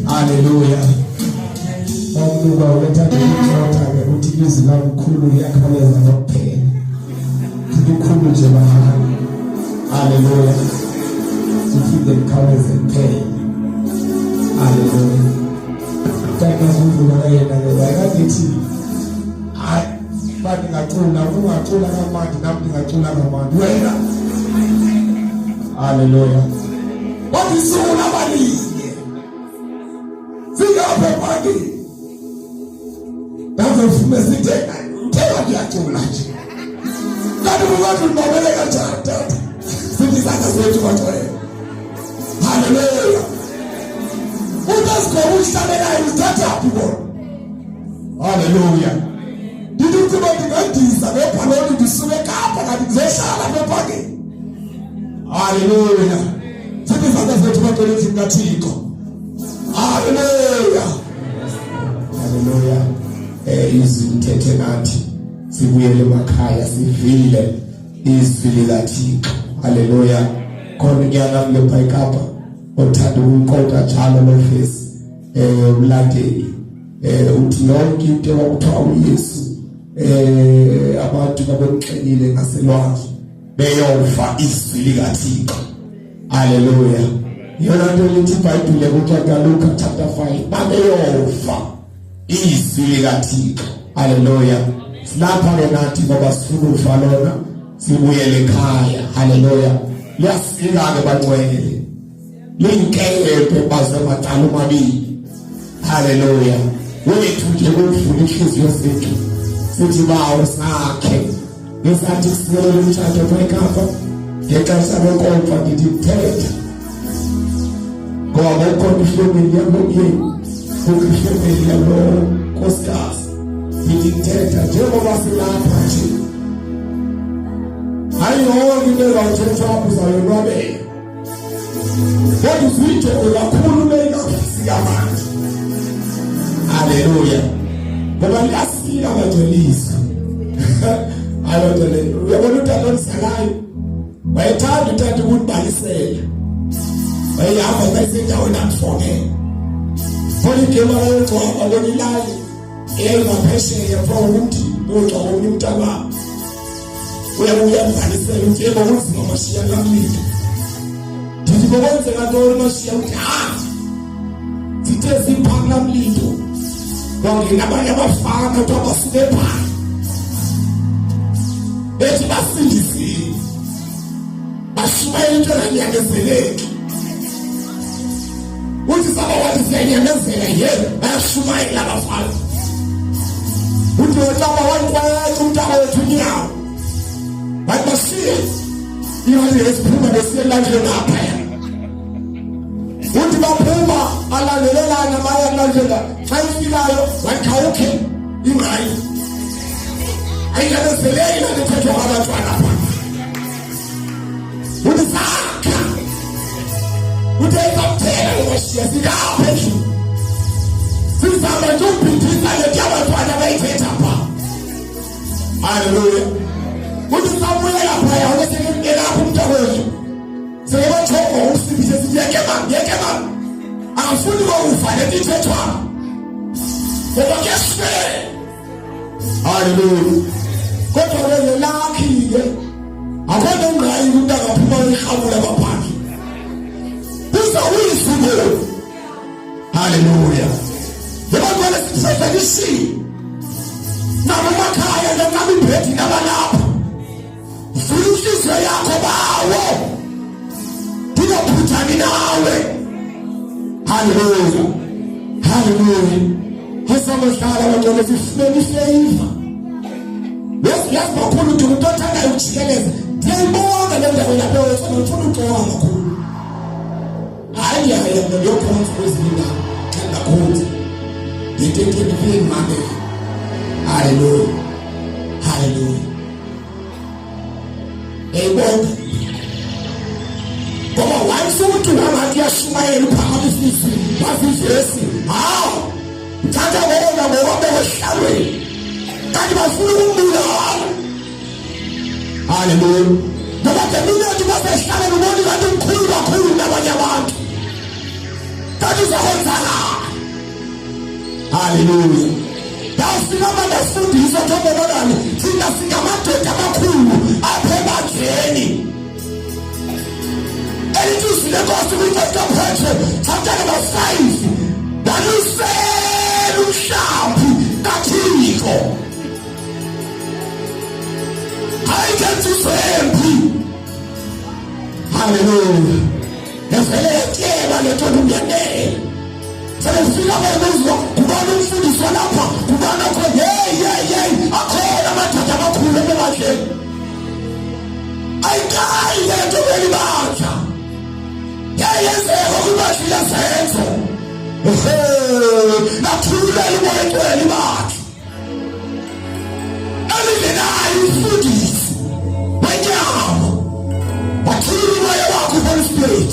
Hallelujah. Mungu unataka kutoka utimizi na mkulu ya kwanza na pekee. Mkulu jamani. Hallelujah. Tufike kwanza pekee. Hallelujah. Kama Mungu anaenda wakati bado natuna kama natuna kama duela. Hallelujah. What is all about it? Pagi dafa fumezite mtewa ya chulaji kadu watu mbeleka chata sisi sasa zetu watoe. Hallelujah. Utas kushtamena ilitata people. Hallelujah. Didu kubatikatiza bepaloni disume kapa na dizesha la bepage. Hallelujah. Sisi sasa zetu watoe zingatiko. Hallelujah. Hallelujah. Izithethe nathi sibuyele emakhaya sivile izivile lathika. Hallelujah. Khona nyana lephaikapa othanda ukunqoqa njalo lofesi umlandeli uthi lonke into wakuthiwa uYesu abantu babemxelile ngaselwandle beyofa izivile kaThixo. Hallelujah. Yona nto lithi iBhayibhile kuLuka chapter 5 babeyofa izwi likaThixo. Hallelujah. Silapha ke nathi ngoba sifuna ufa lona sibuyele ekhaya. Hallelujah. Liyasika ke bangcwele linkempe baze matalo mabili. Hallelujah. Wethu nje ukufuna inhliziyo zethu sithi bawo sakhe ngesathi siyele umshado wekhapa ngexesha lenkomfa ngidithethe ngoba ukhona ifamily yamuyeni ukufamily yalo nkosikazi ngidithetha njengoba silapha nje ayiyona into ezawuthetha uzayonwabela kodwa uzwithe uyakhululeka sikamanje. Hallelujah. Ngoba liyasika bajolisa hallelujah. Uyabona uthando lusalayo wayethanda uthanda ukubhalisela wayehamba bayisendaweni amfongela fona igema yogcwaba bona ilali eyengaphesheya from ukuthi yogcwaba umntwana uyabuya mbhalisela njengoko kunzima mashiya kamlilo ndithi bokwenzeka ntoni mashiya ukuthi zithe ziphakula mlilo wangena abanye abafana ukuthi abasuke phaa bethi basindisile bashumayela into enganyangezeleki uthi saba wathi siyanyamezela yena bayashumayela abafana uthi wetaba wankwethu umntaka wethu nyawo bathi basiye imali yesiphuma besiye elandleni aphaya uthi baphuma alandelelana baya elandlela xa ifikayo wakhawukhe ingqayi ayinyamezeleki laa nto ethethwa ngabantwana phaa uthi sakha uthi ayizamthela lomashiya sikapha endlini sizama nje ukubhidisa leti abantwana bayithetha phaa. Hallelujah. Uthi sabuyela phaya unesekelapho umntakwethu sekebathongo umsibise sithi yeke mami angafuni kokufa leti ithethwa ngoba kuyaswela. Hallelujah. Kodwa wena lakhi-ke akho ngqayi ukuthi angaphuma ihabula baphansi uzawuyisuke. Hallelujah. Yabantwana sisefelishile nabo emakhaya nabo ibhedi nabalapha ufuna inhliziyo yakho bawo ndingaphuthani nawe. Hallelujah. Hallelujah. Hesamohlala abantwana sifumene ifavor. Yazi bakhulu ukuthi umuntu othandayo ukujikeleza ndiyayibonga le ndawo lapho wethu ngifuna uxoka kakhulu. Hayi yaya ngiyokwenza kwezinye indawo tenda kunzi ngitethekile manje. Hallelujah. Hallelujah. Amen. Ngoba wayisuthi namathi yashumayela phakathi sisi basizesi. Hawu. Mthatha wona ngoba wehlalweni. Kanti bafuna ukumbulala. Hallelujah. Ngoba mina ngithi basehlala ngibona ngathi mkhulu kakhulu nabanye abantu. Kanti uzakwenza. Hallelujah. Dawufika abafundisi othobolani thina singamadoda amakhulu apha ebandleni. Elithi lenkosi kuyiqoqa phethe chapter number 5. Walusela umhlambi kaThixo. Ayikenziswempi. Hallelujah. Ngevele etyeba lento lumyendele. Sefika bezizwa kubona umfundisi lapha kubona khona hey akhona amadoda amakhulu ebandleni. Ayikayi lento belibandla. Yayenzeka kubashila senzo. Nathulela umoya bakhe. Alivelayo umfundisi wenyama. Wathula umoya wakhe Holy Spirit.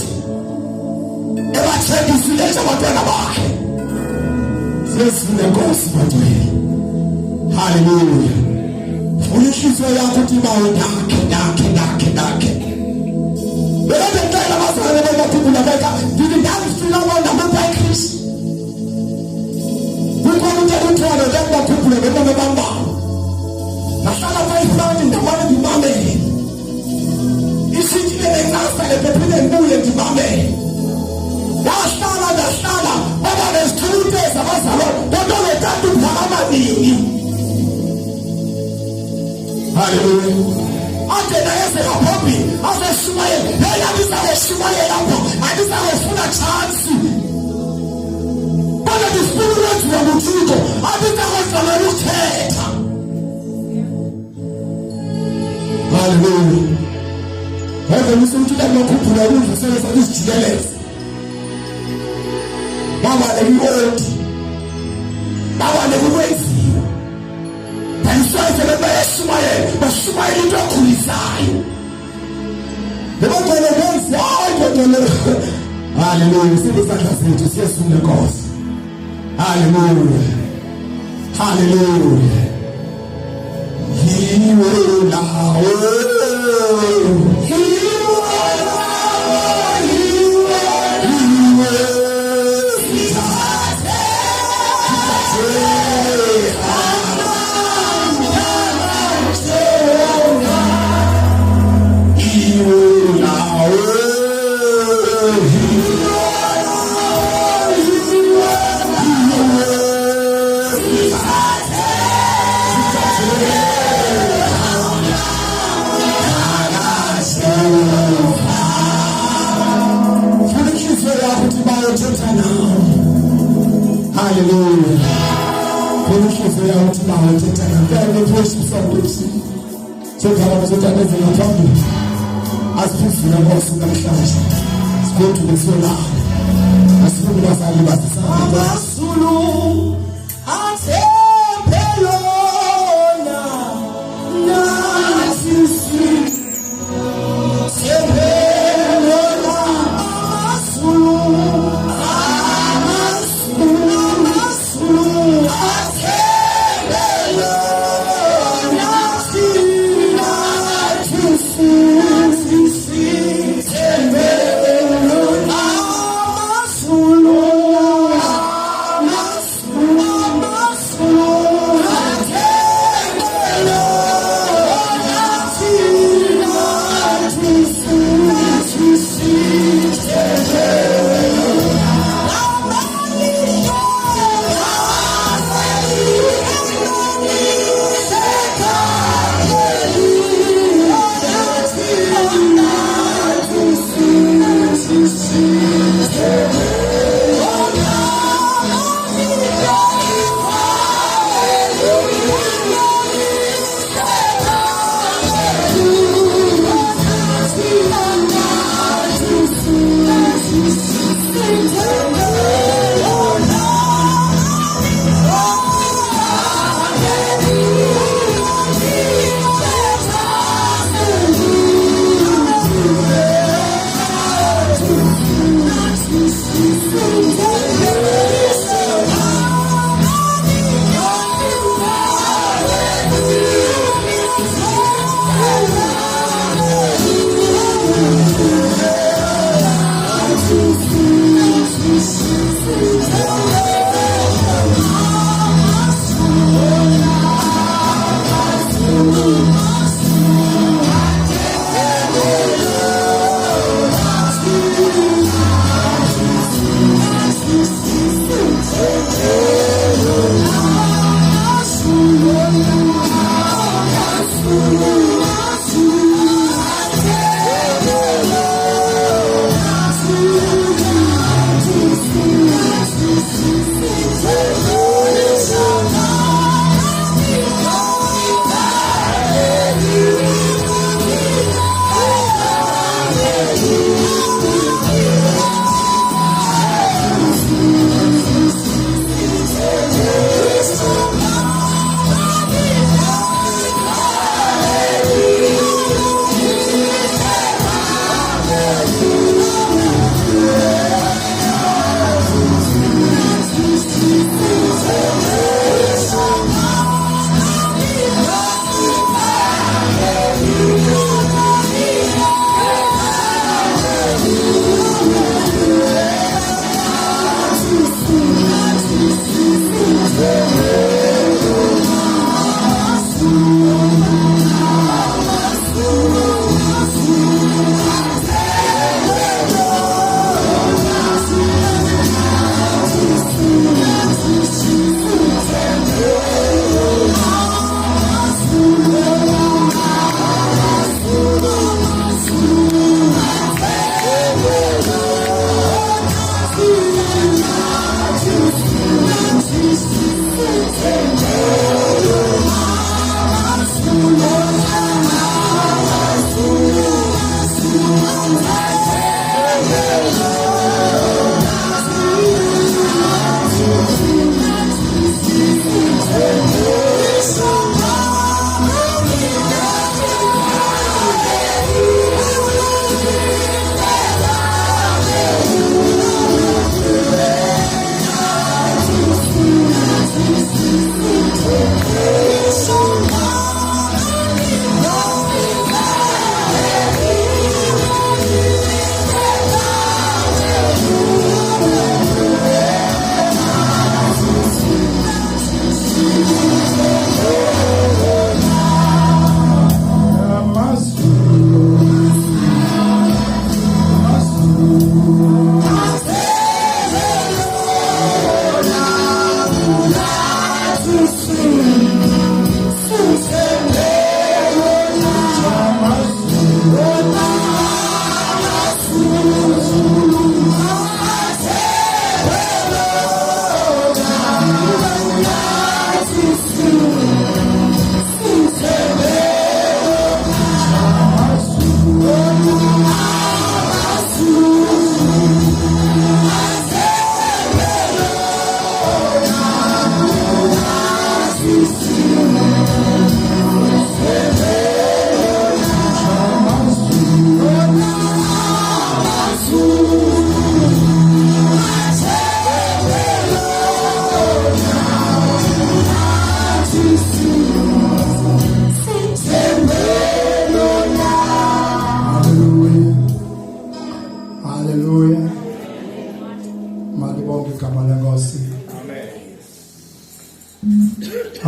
Ebathembisile abantwana bakhe. Sesifuna Nkosi batwele. Hallelujah. Unihliziyo yakho uthi bawo nakhe. Bengicela abazali bamaphupho labeka ngithi ngifuna abantu abakristu. Kukhona umntwana lamaphupho labeka bamba. Nahlala bayifuna ndamane ngimamele. Isithi lengasa lephephe ngibuye ngimamele. Nahlala baba nesithuthe sabazalwa kodwa ngethathu phakamanini. Hallelujah. Ade na yese kapopi ase Shumayela yena bizabe Shumayela lapho andizawufuna chance bana dispirit yamuthiko andizawufuna ukuthetha. Hallelujah. Hayi msuthi lokukhuphula ukuvuseleza isijikeleza baba lenkoti baba lekwenzi Bensoyise bebeShumayela baShumayela into ekhulisayo. Lebaqala benzi hayi kodwa. Hallelujah. Sibisandla sethu siyesula Nkosi. Hallelujah. Hallelujah. He will now. Hallelujah. Kunishizo ya utima weteta na mbele voice msondosi. Soka wazota nezi na pambu. Asifisi na Nkosi namhlanje. Sikhothi besona. Asifuni basali basisana. Abasulu athempelona nasisi.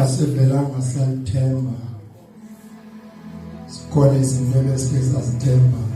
asivelanga salithemba sikhona izinto ebesike sazithemba